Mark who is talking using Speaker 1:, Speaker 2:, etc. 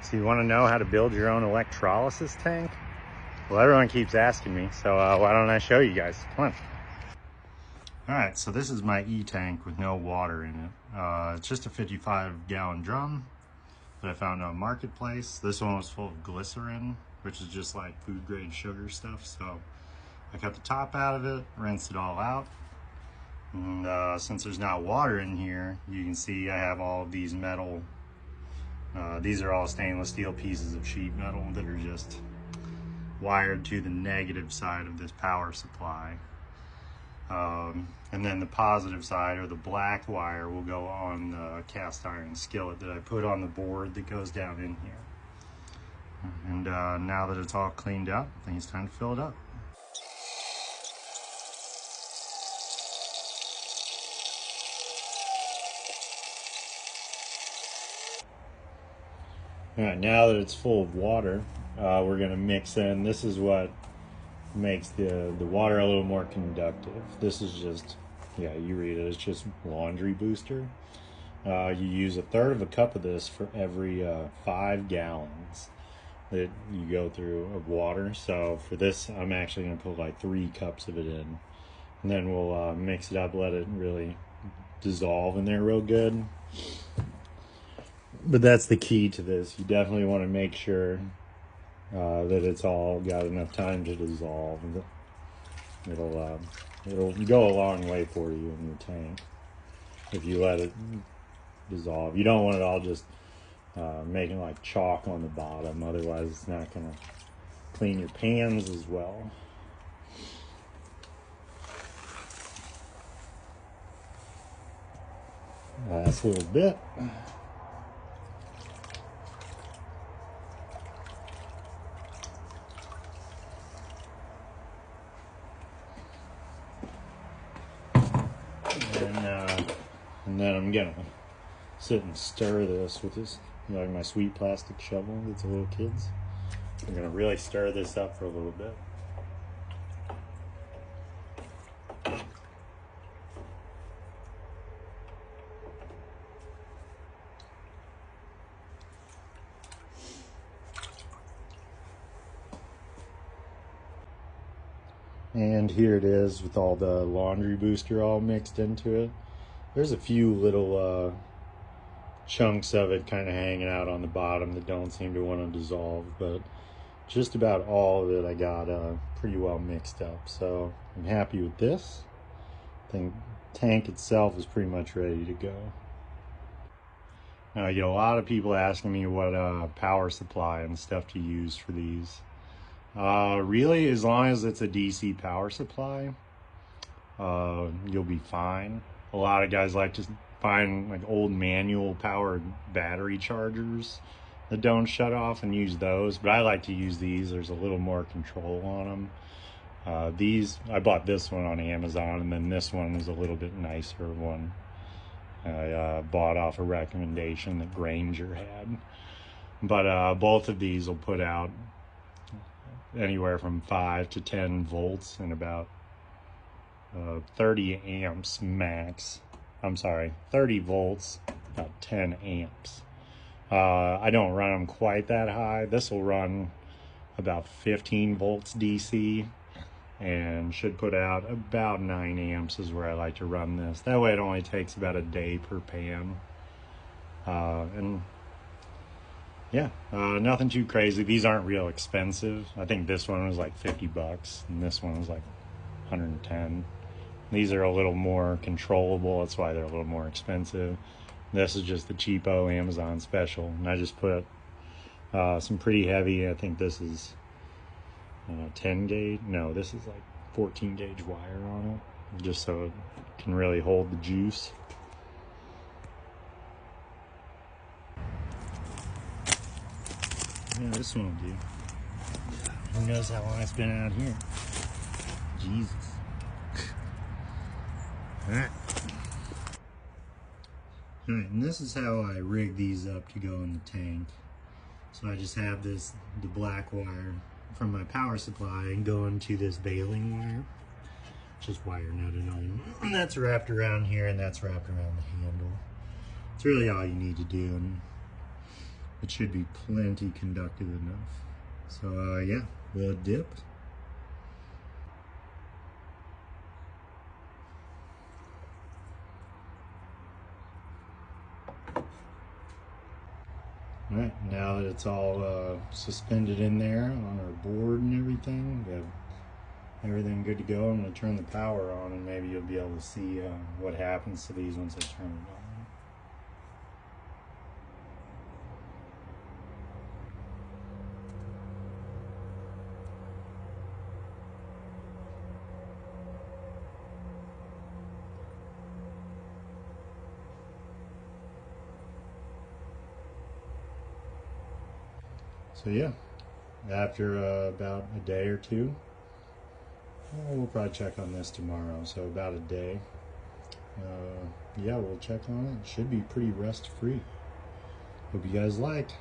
Speaker 1: So you want to know how to build your own electrolysis tank? Well, everyone keeps asking me, so why don't I show you guys? Come on. All right, so this is my etank with no water in it. It's just a 55-gallon drum that I found on Marketplace. This one was full of glycerin, which is just like food grade sugar stuff. So I cut the top out of it, rinsed it all out. And since there's not water in here, you can see I have all of these metal, these are all stainless steel pieces of sheet metal that are just wired to the negative side of this power supply. And then the positive side, or the black wire, will go on the cast iron skillet that I put on the board that goes down in here. And now that it's all cleaned up, I think it's time to fill it up. All right, now that it's full of water, we're gonna mix in, this is what makes the water a little more conductive. This is just, yeah, you read it, it's just laundry booster. You use 1/3 cup of this for every 5 gallons that you go through of water. So for this, I'm actually gonna put like 3 cups of it in. And then we'll mix it up, let it really dissolve in there real good. But that's the key to this. You definitely want to make sure that it's all got enough time to dissolve. It'll go a long way for you in your tank if you let it dissolve. You don't want it all just making like chalk on the bottom, otherwise it's not going to clean your pans as well. Last little bit. And then I'm gonna sit and stir this with this, like my sweet plastic shovel that's a little kid's. I'm gonna really stir this up for a little bit. And here it is with all the laundry booster all mixed into it. There's a few little chunks of it kind of hanging out on the bottom that don't seem to want to dissolve, but just about all of it I got pretty well mixed up. So I'm happy with this. I think the tank itself is pretty much ready to go. Now I get a lot of people asking me what power supply and stuff to use for these. Really, as long as it's a DC power supply, you'll be fine. A lot of guys like to find like old manual powered battery chargers that don't shut off and use those, but I like to use these. There's a little more control on them. These, I bought this one on Amazon, and then this one was a little bit nicer one. I bought off a recommendation that Granger had. But both of these will put out anywhere from 5 to 10 volts and about 30 amps max. I'm sorry, 30 volts, about 10 amps. I don't run them quite that high. This will run about 15 volts DC and should put out about 9 amps is where I like to run this. That way it only takes about a day per pan. And yeah, nothing too crazy. These aren't real expensive. I think this one was like 50 bucks and this one was like 110. These are a little more controllable. That's why they're a little more expensive. This is just the cheapo Amazon special. And I just put some pretty heavy, I think this is 10 gauge. No, this is like 14 gauge wire on it, just so it can really hold the juice. Yeah, this one will do. Who knows how long it's been out here? Jesus. Alright. Alright, and this is how I rig these up to go in the tank. So I just have the black wire from my power supply and go into this baling wire. Just wire nutted on. And that's wrapped around here and that's wrapped around the handle. It's really all you need to do. And it should be plenty conductive enough. So yeah, we'll dip. Alright, now that it's all suspended in there on our board and everything, we have everything good to go. I'm going to turn the power on and maybe you'll be able to see what happens to these once I turn it on. So yeah, after about a day or two, we'll probably check on this tomorrow, so about a day. Yeah, we'll check on it. It should be pretty rust free. Hope you guys liked.